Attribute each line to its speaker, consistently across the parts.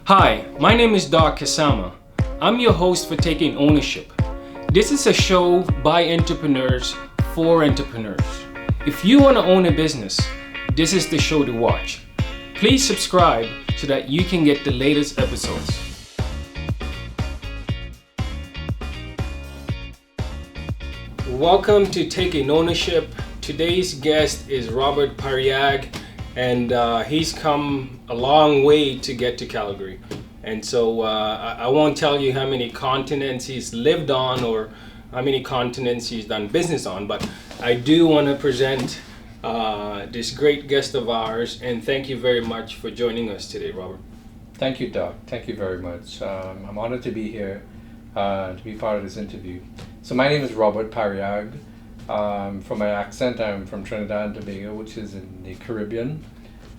Speaker 1: Hi, my name is Doc Kasama. I'm your host for Taking Ownership. This is a show by entrepreneurs for entrepreneurs. If you want to own a business, this is the show to watch. Please subscribe so that you can get the latest episodes. Welcome to Taking Ownership. Today's guest is Robert Pariagh, and he's come a long way to get to Calgary. And so I won't tell you how many continents he's lived on or how many continents he's done business on, but I do want to present this great guest of ours, and thank you very much for joining us today, Robert.
Speaker 2: Thank you, Doc. Thank you very much. I'm honored to be here, to be part of this interview. So my name is Robert Pariagh. From my accent, I'm from Trinidad and Tobago, which is in the Caribbean.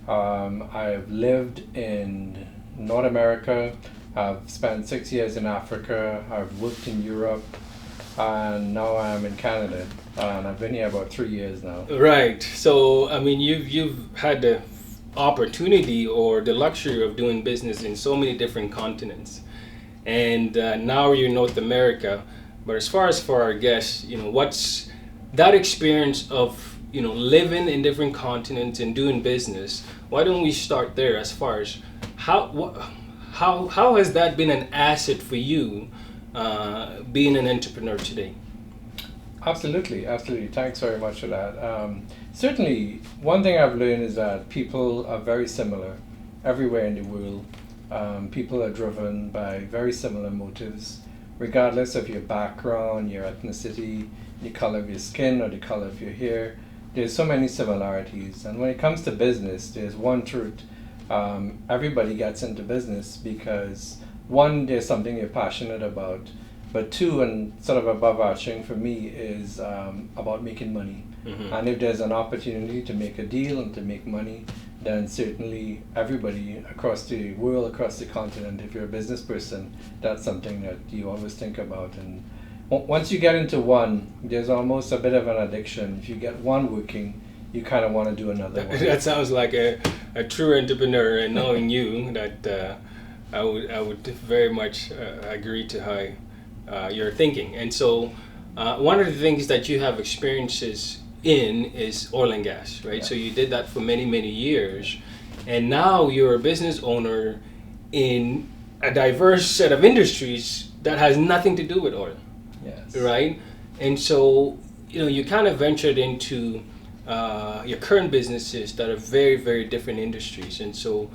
Speaker 2: I've lived in North America. I've spent 6 years in Africa. I've worked in Europe, and now I'm in Canada. And I've been here about 3 years now.
Speaker 1: Right. So I mean, you've had the opportunity or the luxury of doing business in so many different continents, and now you're in North America. But as far as for our guests, what's that experience of living in different continents and doing business? Why don't we start there? As far as how has that been an asset for you, being an entrepreneur today?
Speaker 2: Absolutely. Thanks very much for that. Certainly, one thing I've learned is that people are very similar everywhere in the world. People are driven by very similar motives, regardless of your background, your ethnicity, the color of your skin, or the color of your hair. There's so many similarities. And when it comes to business, there's one truth. Everybody gets into business because, one, there's something you're passionate about, but two, and sort of above arching for me, is about making money. Mm-hmm. And if there's an opportunity to make a deal and to make money, then certainly everybody across the world, across the continent, if you're a business person, that's something that you always think about. And once you get into one, there's almost a bit of an addiction. If you get one working, you kind of want to do another one.
Speaker 1: That sounds like a true entrepreneur, and knowing you, that I would very much agree to how you're thinking. And so one of the things that you have experiences in is oil and gas, right? Yeah. So you did that for many years, and now you're a business owner in a diverse set of industries that has nothing to do with oil.
Speaker 2: Yes.
Speaker 1: Right? And so you kind of ventured into your current businesses that are very different industries. And so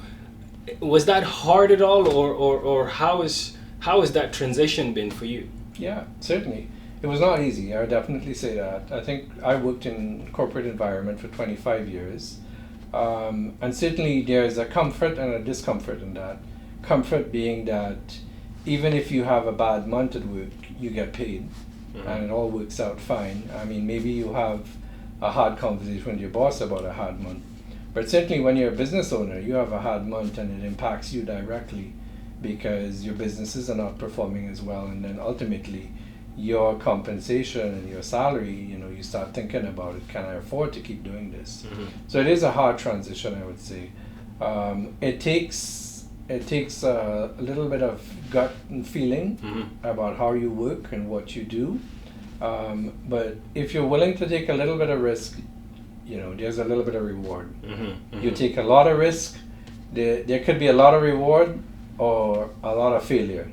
Speaker 1: was that hard at all, or how has that transition been for you?
Speaker 2: Yeah, certainly. It was not easy, I would definitely say that. I think I worked in corporate environment for 25 years. And certainly there's a comfort and a discomfort in that. Comfort being that even if you have a bad month at work, you get paid. Mm-hmm. And it all works out fine. I mean, maybe you have a hard conversation with your boss about a hard month. But certainly when you're a business owner, you have a hard month and it impacts you directly because your businesses are not performing as well. And then ultimately, your compensation and your salary, you start thinking about it. Can I afford to keep doing this? Mm-hmm. So it is a hard transition, I would say. It takes a little bit of gut and feeling mm-hmm. about how you work and what you do. But if you're willing to take a little bit of risk, there's a little bit of reward. Mm-hmm. Mm-hmm. You take a lot of risk, there could be a lot of reward or a lot of failure.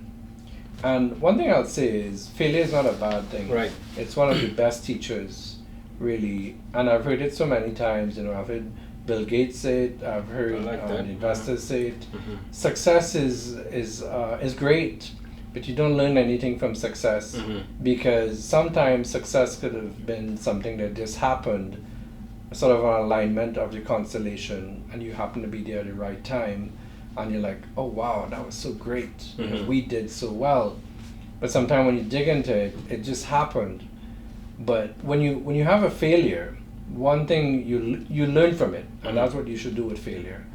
Speaker 2: And one thing I'll say is failure is not a bad thing.
Speaker 1: Right.
Speaker 2: It's one of the best teachers, really. And I've heard it so many times. I've heard Bill Gates say it. I've heard investors say it. Mm-hmm. Success is great, but you don't learn anything from success mm-hmm. because sometimes success could have been something that just happened, sort of an alignment of your constellation, and you happen to be there at the right time. And you're like, oh wow, that was so great. Mm-hmm. We did so well. But sometimes when you dig into it, it just happened. But when you have a failure, one thing you learn from it, and mm-hmm. that's what you should do with failure.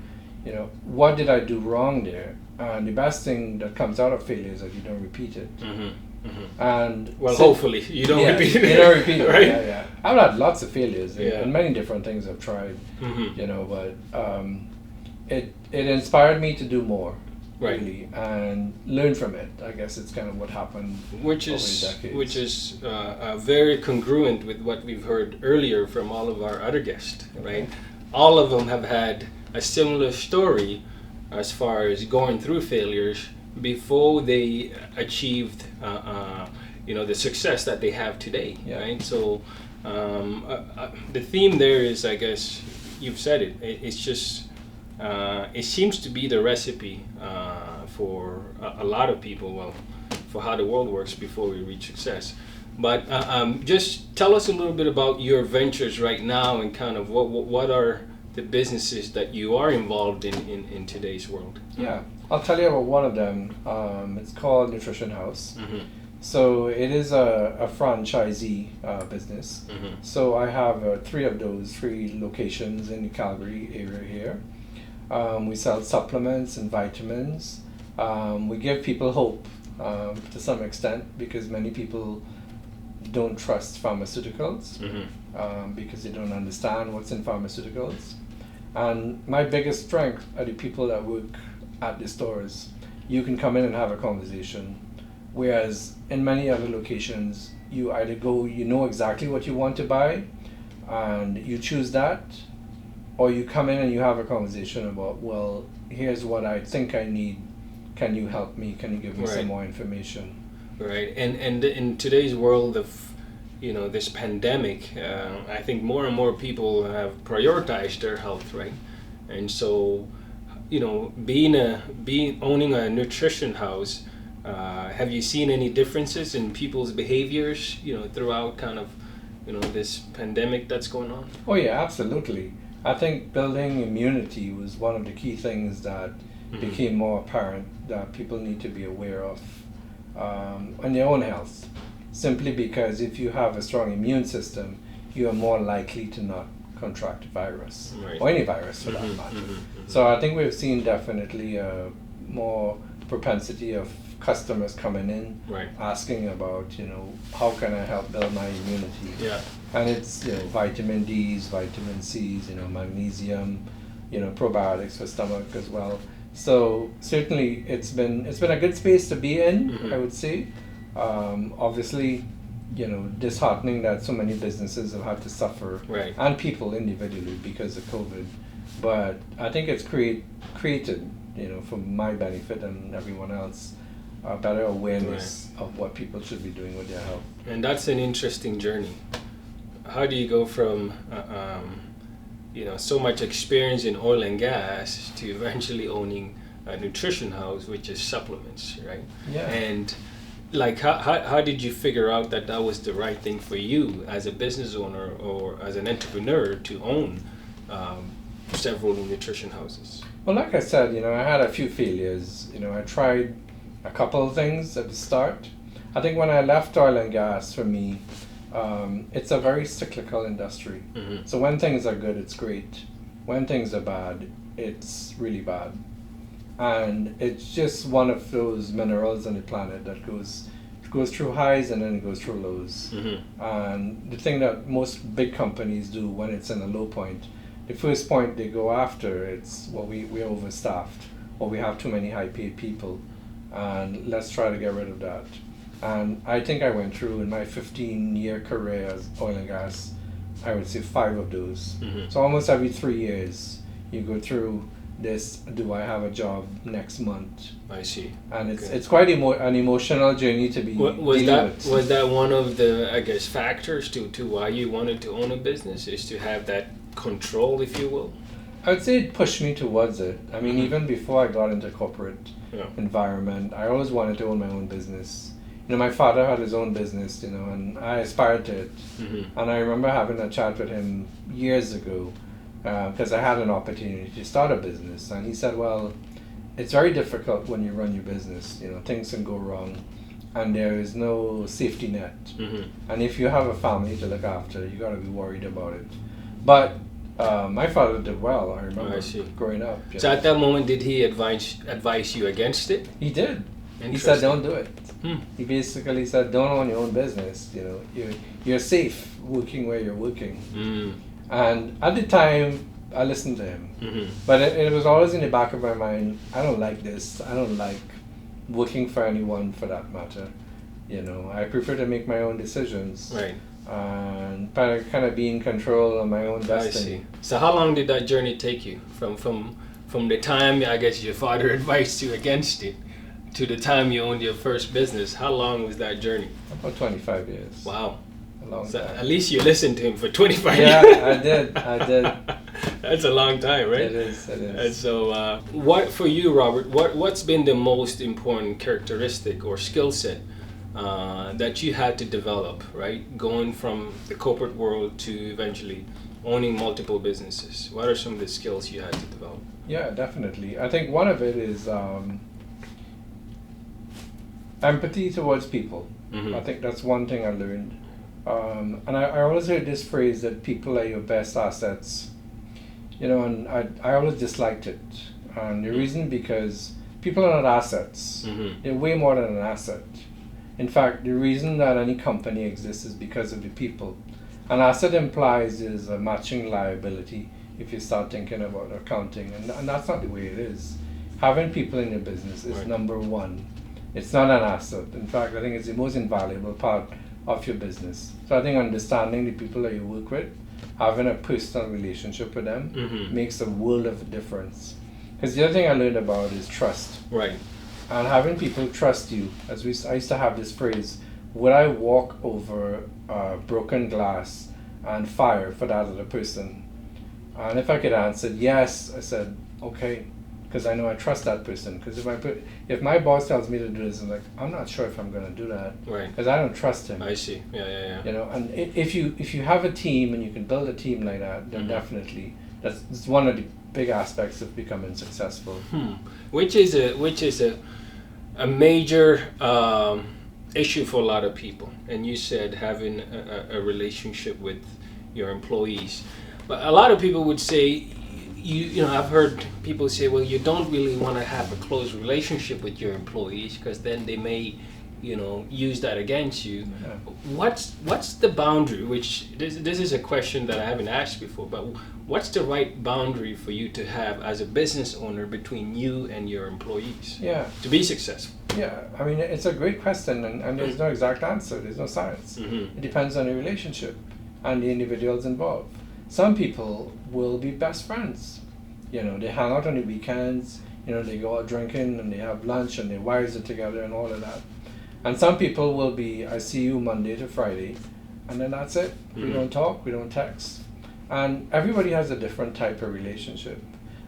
Speaker 2: What did I do wrong there? And the best thing that comes out of failure is that you don't repeat it. Mm-hmm. Mm-hmm. And
Speaker 1: hopefully you don't repeat it.
Speaker 2: You don't repeat it,
Speaker 1: right?
Speaker 2: Yeah. I've had lots of failures and many different things I've tried. Mm-hmm. But it inspired me to do more.
Speaker 1: Right.
Speaker 2: really, and learn from it. I guess it's kind of what happened
Speaker 1: Which
Speaker 2: over
Speaker 1: is
Speaker 2: the decades.
Speaker 1: which is very congruent with what we've heard earlier from all of our other guests, right? All of them have had a similar story as far as going through failures before they achieved, the success that they have today,
Speaker 2: Yeah.
Speaker 1: right? So the theme there is, I guess, you've said it. It's just it seems to be the recipe for a lot of people. Well, for how the world works before we reach success. But just tell us a little bit about your ventures right now and kind of what are the businesses that you are involved in today's world.
Speaker 2: Yeah, I'll tell you about one of them. It's called Nutrition House.
Speaker 1: Mm-hmm.
Speaker 2: So it is a franchisee business.
Speaker 1: Mm-hmm.
Speaker 2: So I have three locations in the Calgary area here. We sell supplements and vitamins. We give people hope to some extent because many people don't trust pharmaceuticals because they don't understand what's in pharmaceuticals. And my biggest strength are the people that work at the stores. You can come in and have a conversation, whereas in many other locations, you either go, you know exactly what you want to buy, and you choose that, or you come in and you have a conversation about, well, here's what I think I need. Can you help me? Can you give me some more information?
Speaker 1: Right, and in today's world of this pandemic, I think more and more people have prioritized their health, right? And so, owning a nutrition house, have you seen any differences in people's behaviors, throughout kind of, this pandemic that's going on?
Speaker 2: Oh yeah, absolutely. I think building immunity was one of the key things that became more apparent that people need to be aware of on their own health. Simply because if you have a strong immune system, you are more likely to not contract a virus,
Speaker 1: Right.
Speaker 2: or any virus for that matter. So I think we've seen definitely more propensity of customers coming in,
Speaker 1: Right.
Speaker 2: asking about, how can I help build my immunity?
Speaker 1: Yeah.
Speaker 2: And it's, vitamin D's, vitamin C's, magnesium, probiotics for stomach as well. So certainly it's been a good space to be in, I would say. Obviously, disheartening that so many businesses have had to suffer,
Speaker 1: Right.
Speaker 2: and people individually because of COVID. But I think it's created, for my benefit and everyone else, a better awareness of what people should be doing with their health.
Speaker 1: And that's an interesting journey. How do you go from so much experience in oil and gas to eventually owning a nutrition house, which is supplements, right?
Speaker 2: Yeah.
Speaker 1: And like, how did you figure out that was the right thing for you as a business owner or as an entrepreneur to own several nutrition houses?
Speaker 2: Well, like I said, I had a few failures. I tried a couple of things at the start. I think when I left oil and gas, for me, it's a very cyclical industry.
Speaker 1: Mm-hmm.
Speaker 2: So when things are good, it's great. When things are bad, it's really bad. And it's just one of those minerals on the planet that goes through highs and then it goes through lows.
Speaker 1: Mm-hmm.
Speaker 2: And the thing that most big companies do when it's in a low point, the first point they go after, it's, well, we're overstaffed, or we have too many high-paid people, and let's try to get rid of that. And I think I went through, in my 15-year career as oil and gas, I would say 5 of those.
Speaker 1: Mm-hmm.
Speaker 2: So almost every 3 years, you go through this, do I have a job next month?
Speaker 1: I see.
Speaker 2: And
Speaker 1: Okay.
Speaker 2: it's quite an emotional journey to be dealing with.
Speaker 1: Was that one of the, I guess, factors to why you wanted to own a business, is to have that control, if you will?
Speaker 2: I would say it pushed me towards it. I mean, even before I got into corporate
Speaker 1: Yeah.
Speaker 2: environment, I always wanted to own my own business. My father had his own business, and I aspired to it.
Speaker 1: Mm-hmm.
Speaker 2: And I remember having a chat with him years ago because I had an opportunity to start a business. And he said, well, it's very difficult when you run your business. Things can go wrong and there is no safety net.
Speaker 1: Mm-hmm.
Speaker 2: And if you have a family to look after, you got to be worried about it. But my father did well, I remember,
Speaker 1: I see.
Speaker 2: growing up.
Speaker 1: So at that moment, did he advise you against it?
Speaker 2: He did. He said, don't do it.
Speaker 1: Hmm.
Speaker 2: He basically said, don't own your own business. You're safe working where you're working.
Speaker 1: Mm.
Speaker 2: And at the time, I listened to him.
Speaker 1: Mm-hmm.
Speaker 2: But it was always in the back of my mind, I don't like this. I don't like working for anyone for that matter. I prefer to make my own decisions.
Speaker 1: Right.
Speaker 2: And kind of be in control of my own destiny.
Speaker 1: I see. So how long did that journey take you from the time I guess your father advised you against it to the time you owned your first business? How long was that journey?
Speaker 2: About 25 years.
Speaker 1: Wow.
Speaker 2: A long
Speaker 1: So
Speaker 2: time.
Speaker 1: at least you listened to him for 25
Speaker 2: Yeah,
Speaker 1: years.
Speaker 2: I did.
Speaker 1: That's a long time, right?
Speaker 2: It is.
Speaker 1: And so, what for you, Robert? What's been the most important characteristic or skill set that you had to develop, right? Going from the corporate world to eventually owning multiple businesses. What are some of the skills you had to develop?
Speaker 2: Yeah, definitely. I think one of it is empathy towards people.
Speaker 1: Mm-hmm.
Speaker 2: I think that's one thing I learned. And I always heard this phrase that people are your best assets. And I always disliked it. And the reason because people are not assets.
Speaker 1: Mm-hmm.
Speaker 2: They're way more than an asset. In fact, the reason that any company exists is because of the people. An asset implies is a matching liability if you start thinking about accounting. And that's not the way it is. Having people in your business is
Speaker 1: right.
Speaker 2: number one. It's not an asset. In fact, I think it's the most invaluable part of your business. So I think understanding the people that you work with, having a personal relationship with them
Speaker 1: mm-hmm.
Speaker 2: makes a world of difference. Because the other thing I learned about is trust.
Speaker 1: Right.
Speaker 2: And having people trust you. I used to have this phrase, would I walk over broken glass and fire for that other person? And if I could answer yes, I said, okay, because I know I trust that person. Because if my boss tells me to do this, I'm like, I'm not sure if I'm going to do that.
Speaker 1: Right.
Speaker 2: Because I don't trust him.
Speaker 1: I see. Yeah.
Speaker 2: And if you have a team and you can build a team like that, then
Speaker 1: mm-hmm.
Speaker 2: definitely that's one of the big aspects of becoming successful.
Speaker 1: Which is a major issue for a lot of people. And you said having a relationship with your employees. But a lot of people would say, I've heard people say, well, you don't really want to have a close relationship with your employees because then they may, use that against you.
Speaker 2: Yeah.
Speaker 1: What's the boundary? Which this is a question that I haven't asked before, but what's the right boundary for you to have as a business owner between you and your employees?
Speaker 2: Yeah.
Speaker 1: To be successful.
Speaker 2: Yeah, I mean, it's a great question, and there's no exact answer. There's no science.
Speaker 1: Mm-hmm.
Speaker 2: It depends on the relationship and the individuals involved. Some people will be best friends. They hang out on the weekends. They go out drinking and they have lunch and their wives are together and all of that. And some people will be, I see you Monday to Friday, and then that's it.
Speaker 1: Mm-hmm.
Speaker 2: We don't talk, we don't text. And everybody has a different type of relationship.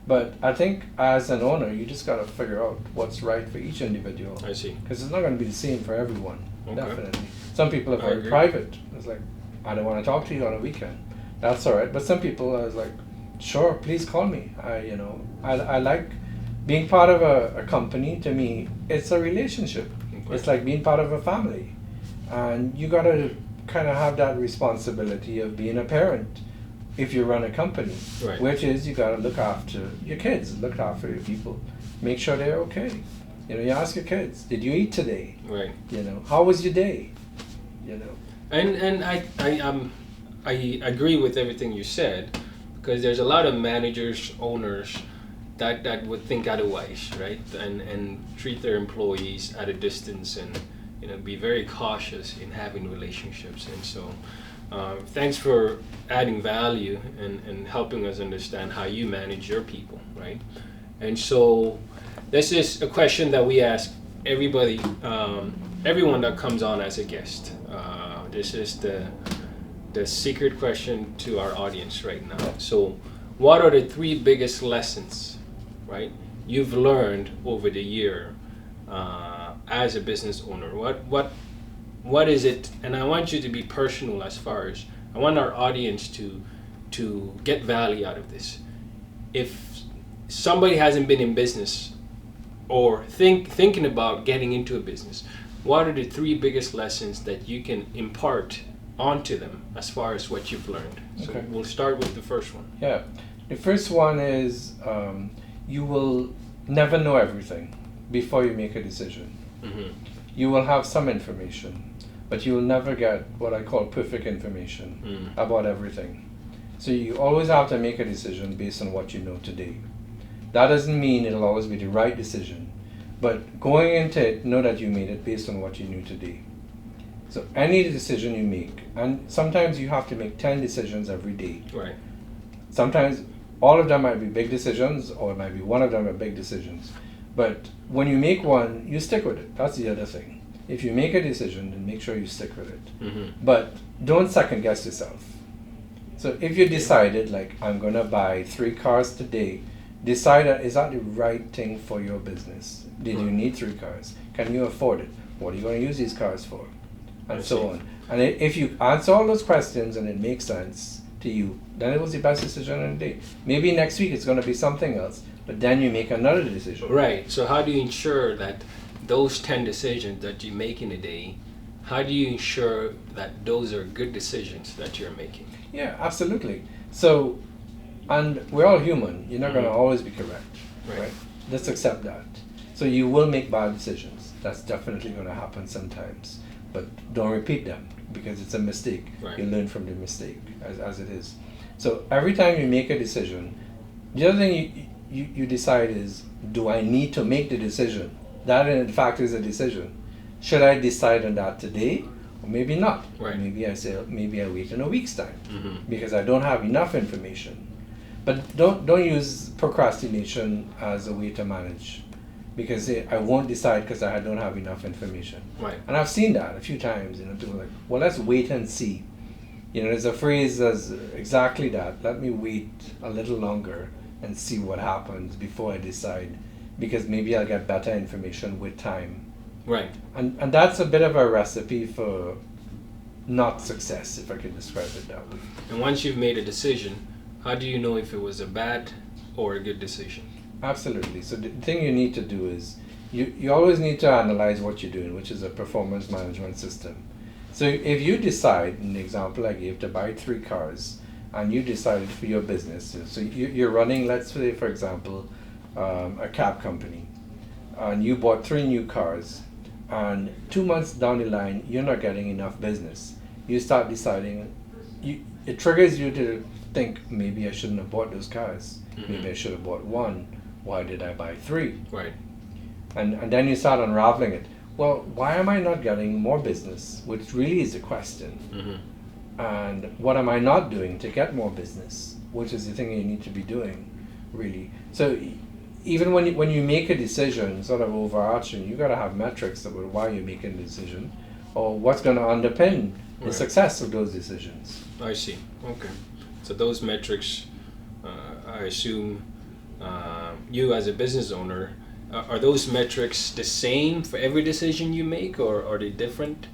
Speaker 2: But I think as an owner, you just got to figure out what's right for each individual.
Speaker 1: I see.
Speaker 2: Because it's not going to be the same for everyone,
Speaker 1: Okay.
Speaker 2: definitely. Some people are
Speaker 1: I
Speaker 2: very
Speaker 1: agree.
Speaker 2: private. It's like, I don't want to talk to you on a weekend. That's all right. But some people are like, sure, please call me. I like being part of a company. To me, it's a relationship.
Speaker 1: Okay.
Speaker 2: It's like being part of a family. And you got to kind of have that responsibility of being a parent if you run a company,
Speaker 1: Right.
Speaker 2: which is you got to look after your kids, look after your people, make sure they're okay. You ask your kids, did you eat today?
Speaker 1: Right.
Speaker 2: How was your day?
Speaker 1: And I agree with everything you said, because there's a lot of managers, owners that would think otherwise, right? And treat their employees at a distance and be very cautious in having relationships. And so thanks for adding value and helping us understand how you manage your people, right? And so this is a question that we ask everybody, everyone that comes on as a guest. This is the secret question to our audience right now. So what are the 3 biggest lessons, right, you've learned over the year as a business owner? What is it? And I want you to be personal as far as I want our audience to get value out of this. If somebody hasn't been in business or thinking about getting into a business, what are the 3 biggest lessons that you can impart onto them as far as what you've learned? So
Speaker 2: Okay.
Speaker 1: we'll start with the first one.
Speaker 2: Yeah. The first one is you will never know everything before you make a decision.
Speaker 1: Mm-hmm.
Speaker 2: You will have some information, but you will never get what I call perfect information about everything. So you always have to make a decision based on what you know today. That doesn't mean it'll always be the right decision, but going into it, know that you made it based on what you knew today. So any decision you make, and sometimes you have to make 10 decisions every day.
Speaker 1: Right.
Speaker 2: Sometimes all of them might be big decisions, or it might be one of them are big decisions. But when you make one, you stick with it. That's the other thing. If you make a decision, then make sure you stick with it.
Speaker 1: Mm-hmm.
Speaker 2: But don't second guess yourself. So if you decided, like, I'm going to buy 3 cars today, decide that is that the right thing for your business? Did you need 3 cars? Can you afford it? What are you going to use these cars for? And so on. And if you answer all those questions and it makes sense to you, then it was the best decision of the day. Maybe next week it's going to be something else, but then you make another decision.
Speaker 1: Right. So how do you ensure that those 10 decisions that you make in a day, how do you ensure that those are good decisions that you're making?
Speaker 2: Yeah, absolutely. So, and we're all human. You're not going to always be correct, right? Let's accept that. So you will make bad decisions. That's definitely going to happen sometimes. But don't repeat them because it's a mistake.
Speaker 1: Right.
Speaker 2: You learn from the mistake as it is. So every time you make a decision, the other thing you decide is, do I need to make the decision? That in fact is a decision. Should I decide on that today? Or maybe not.
Speaker 1: Right.
Speaker 2: Maybe I wait in a week's time
Speaker 1: Mm-hmm.
Speaker 2: because I don't have enough information. But don't use procrastination as a way to manage, because I won't decide because I don't have enough information.
Speaker 1: Right.
Speaker 2: And I've seen that a few times. People are like, well, let's wait and see. There's a phrase that's exactly that. Let me wait a little longer and see what happens before I decide, because maybe I'll get better information with time.
Speaker 1: Right.
Speaker 2: And that's a bit of a recipe for not success, if I could describe it that way.
Speaker 1: And once you've made a decision, how do you know if it was a bad or a good decision?
Speaker 2: Absolutely. So the thing you need to do is you always need to analyze what you're doing, which is a performance management system. So if you decide, in the example I gave, to buy 3 cars, and you decided for your business, so you're running, let's say, for example, a cab company, and you bought 3 new cars, and 2 months down the line, you're not getting enough business. You start deciding, it triggers you to think, maybe I shouldn't have bought those cars.
Speaker 1: Mm-hmm.
Speaker 2: Maybe I should have bought 1. Why did I buy 3?
Speaker 1: Right.
Speaker 2: And then you start unraveling it. Well, why am I not getting more business? Which really is the question.
Speaker 1: Mm-hmm.
Speaker 2: And what am I not doing to get more business? Which is the thing you need to be doing, really. So even when you make a decision, sort of overarching, you got to have metrics about why you're making the decision, or what's going to underpin the success of those decisions.
Speaker 1: I see. Okay. So those metrics, I assume, you as a business owner, are those metrics the same for every decision you make, or are they different?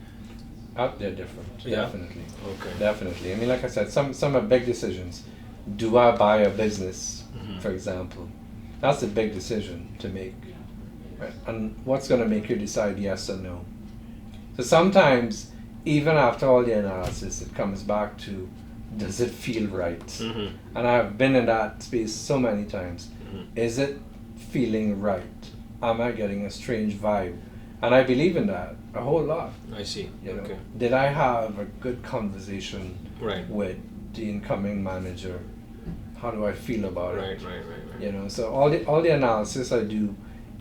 Speaker 2: They're different,
Speaker 1: Yeah.
Speaker 2: definitely.
Speaker 1: Okay.
Speaker 2: Definitely. I mean, like I said, some are big decisions. Do I buy a business, for example? That's a big decision to make. Right? And what's going to make you decide yes or no? So sometimes, even after all the analysis, it comes back to, does it feel right?
Speaker 1: Mm-hmm.
Speaker 2: And I've been in that space so many times.
Speaker 1: Mm-hmm.
Speaker 2: Is it feeling right? Am I getting a strange vibe? And I believe in that a whole lot.
Speaker 1: I see. Okay.
Speaker 2: Did I have a good conversation
Speaker 1: Right.
Speaker 2: with the incoming manager? How do I feel about it?
Speaker 1: Right.
Speaker 2: So all the analysis I do,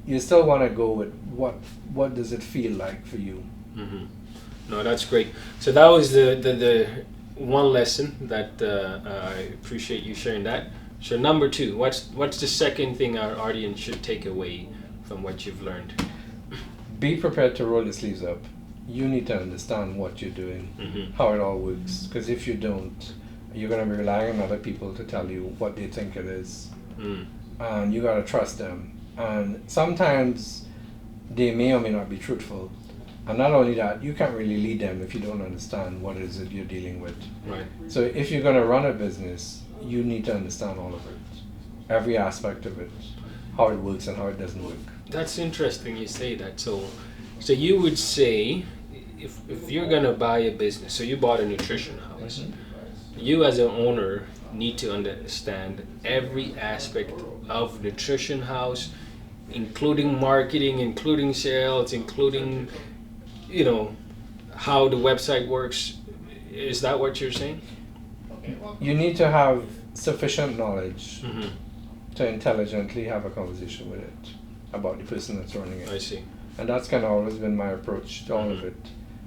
Speaker 2: you still want to go with what does it feel like for you?
Speaker 1: Mm-hmm. No, that's great. So that was the one lesson that I appreciate you sharing that. So number 2, what's the second thing our audience should take away from what you've learned?
Speaker 2: Be prepared to roll your sleeves up. You need to understand what you're doing,
Speaker 1: Mm-hmm.
Speaker 2: how it all works. Because if you don't, you're going to be relying on other people to tell you what they think it is.
Speaker 1: Mm.
Speaker 2: And you got to trust them. And sometimes they may or may not be truthful. And not only that, you can't really lead them if you don't understand what it is that you're dealing with.
Speaker 1: Right.
Speaker 2: So if you're going to run a business, you need to understand all of it, every aspect of it, how it works and how it doesn't work.
Speaker 1: That's interesting you say that. So you would say, if you're gonna buy a business, so you bought a nutrition house, you as an owner need to understand every aspect of nutrition house, including marketing, including sales, including, how the website works. Is that what you're saying?
Speaker 2: you need to have sufficient knowledge
Speaker 1: Mm-hmm.
Speaker 2: to intelligently have a conversation with it about the person that's running it.
Speaker 1: I see.
Speaker 2: And that's kind of always been my approach to all of
Speaker 1: Mhm.
Speaker 2: it.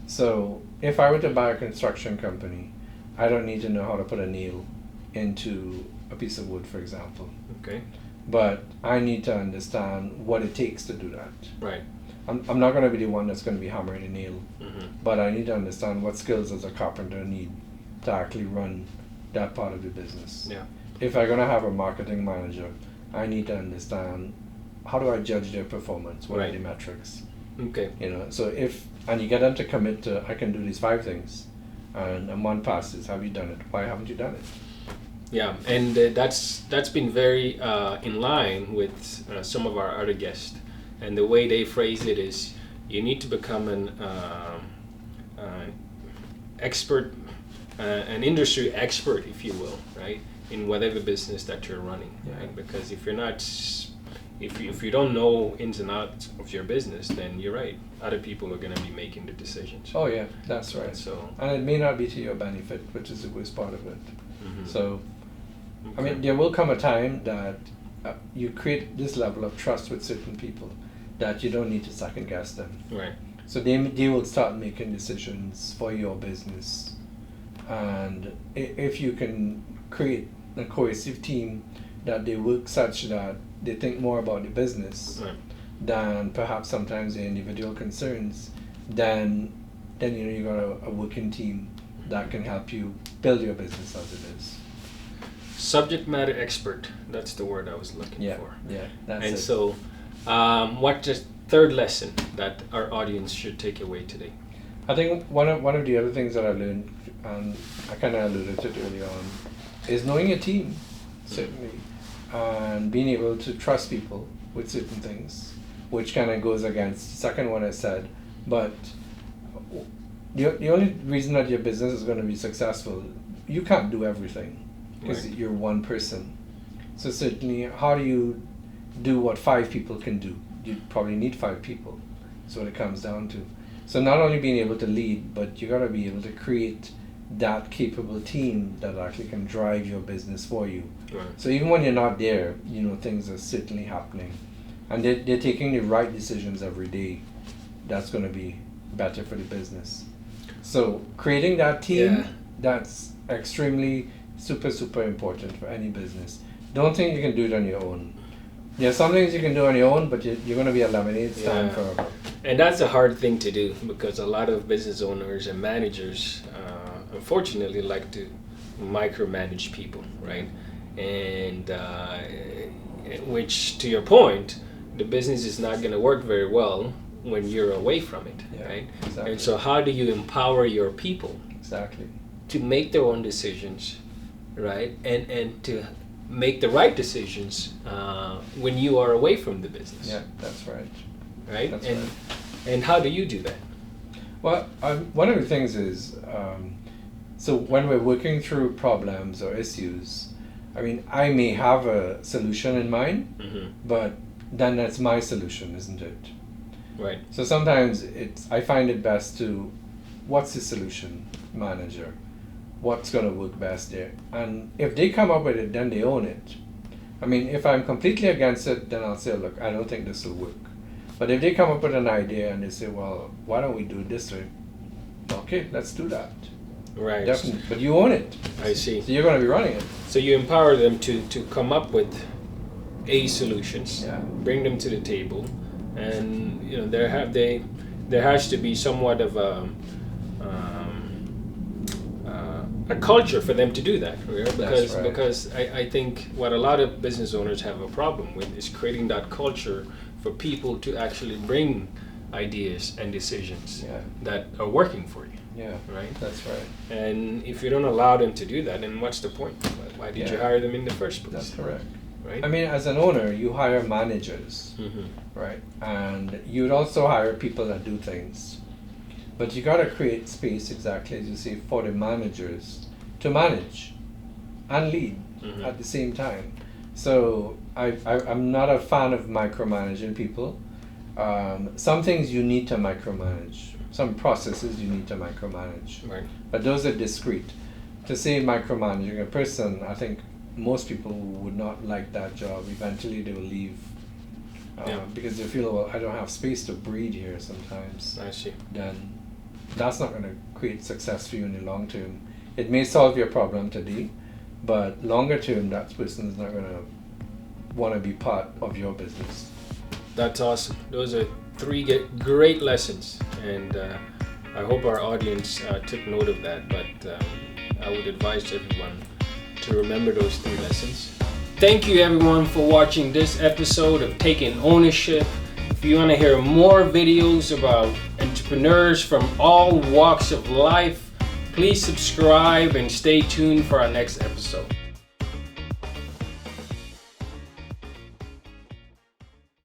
Speaker 2: So if I were to buy a construction company, I don't need to know how to put a nail into a piece of wood, for example.
Speaker 1: Okay.
Speaker 2: But I need to understand what it takes to do that.
Speaker 1: Right.
Speaker 2: I'm not going to be the one that's going to be hammering a nail,
Speaker 1: Mm-hmm.
Speaker 2: but I need to understand what skills does a carpenter need to actually run that part of the business.
Speaker 1: Yeah.
Speaker 2: If I'm going to have a marketing manager, I need to understand how do I judge their performance, what are
Speaker 1: Right.
Speaker 2: the metrics.
Speaker 1: Okay.
Speaker 2: So and you get them to commit to, I can do these 5 things, and a month passes, have you done it? Why haven't you done it?
Speaker 1: Yeah, and that's been very in line with some of our other guests, and the way they phrase it is, you need to become an expert, an industry expert, if you will, right, in whatever business that you're running, right? Because if you're not, if you don't know ins and outs of your business, then you're right. Other people are going to be making the decisions.
Speaker 2: Oh yeah, that's right.
Speaker 1: So.
Speaker 2: And it may not be to your benefit, which is the worst part of it.
Speaker 1: Mhm.
Speaker 2: So, I
Speaker 1: Okay.
Speaker 2: mean, there will come a time that you create this level of trust with certain people that you don't need to second guess them.
Speaker 1: Right.
Speaker 2: So they will start making decisions for your business. And if you can create a cohesive team that they work such that they think more about the business
Speaker 1: Right.
Speaker 2: than perhaps sometimes the individual concerns, then you got a working team that can help you build your business as it is.
Speaker 1: Subject matter expert. That's the word I was looking for.
Speaker 2: Yeah, that's
Speaker 1: And
Speaker 2: it.
Speaker 1: so, what's the third lesson that our audience should take away today?
Speaker 2: I think one of the other things that I learned, and I kind of alluded to it early on, is knowing your team, certainly, and being able to trust people with certain things, which kind of goes against the second one I said. But the only reason that your business is going to be successful, you can't do everything because
Speaker 1: Right.
Speaker 2: you're one person. So certainly, how do you do what 5 people can do? You probably need 5 people. That's what it comes down to. So not only being able to lead, but you got to be able to create that capable team that actually can drive your business for you.
Speaker 1: Right.
Speaker 2: So even when you're not there, things are certainly happening, and they're taking the right decisions every day. That's going to be better for the business. So creating that team,
Speaker 1: Yeah.
Speaker 2: that's extremely super important for any business. Don't think you can do it on your own. There's some things you can do on your own, but you're going to be a lemonade stand
Speaker 1: Yeah.
Speaker 2: forever.
Speaker 1: And that's a hard thing to do because a lot of business owners and managers, unfortunately, like to micromanage people, right? And which, to your point, the business is not going to work very well when you're away from it,
Speaker 2: Yeah,
Speaker 1: right?
Speaker 2: exactly.
Speaker 1: And so, how do you empower your people
Speaker 2: Exactly.
Speaker 1: to make their own decisions, right? And to make the right decisions when you are away from the business,
Speaker 2: Yeah, that's right.
Speaker 1: right?
Speaker 2: That's
Speaker 1: and
Speaker 2: right.
Speaker 1: and how do you do that?
Speaker 2: Well, one of the things is, so when we're working through problems or issues, I mean, I may have a solution in mind,
Speaker 1: Mm-hmm.
Speaker 2: but then that's my solution, isn't it?
Speaker 1: Right.
Speaker 2: So sometimes I find it best to, what's the solution, manager? What's going to work best there? And if they come up with it, then they own it. I mean, if I'm completely against it, then I'll say, look, I don't think this will work. But if they come up with an idea and they say, well, why don't we do it this way? Okay, let's do that.
Speaker 1: Right.
Speaker 2: Definitely. But you own it.
Speaker 1: I see.
Speaker 2: So you're going to be running it.
Speaker 1: So you empower them to come up with solutions,
Speaker 2: Yeah.
Speaker 1: bring them to the table, and there has to be somewhat of a culture for them to do that, right? Because
Speaker 2: right.
Speaker 1: because I think what a lot of business owners have a problem with is creating that culture for people to actually bring ideas and decisions
Speaker 2: Yeah.
Speaker 1: that are working for you,
Speaker 2: Yeah.
Speaker 1: right?
Speaker 2: That's right.
Speaker 1: And if you don't allow them to do that, then what's the point? Why did you
Speaker 2: Yeah.
Speaker 1: hire them in the first place?
Speaker 2: That's correct.
Speaker 1: Right?
Speaker 2: I mean, as an owner, you hire managers,
Speaker 1: Mhm.
Speaker 2: right? And you'd also hire people that do things. But you got to create space, exactly as you say, for the managers to manage and lead
Speaker 1: Mhm.
Speaker 2: at the same time. So I'm not a fan of micromanaging people. Some things you need to micromanage. Some processes you need to micromanage.
Speaker 1: Right.
Speaker 2: But those are discrete. to say micromanaging a person, I think most people would not like that job. Eventually they will leave because they feel, well, I don't have space to breathe here sometimes.
Speaker 1: I see.
Speaker 2: Then that's not going to create success for you in the long term. It may solve your problem today, but longer term, that person is not going to want to be part of your business.
Speaker 1: That's awesome. Those are 3 great lessons, and I hope our audience took note of that. But I would advise everyone to remember those 3 lessons. Thank you everyone for watching this episode of Taking Ownership. If you want to hear more videos about entrepreneurs from all walks of life, please subscribe and stay tuned for our next episode.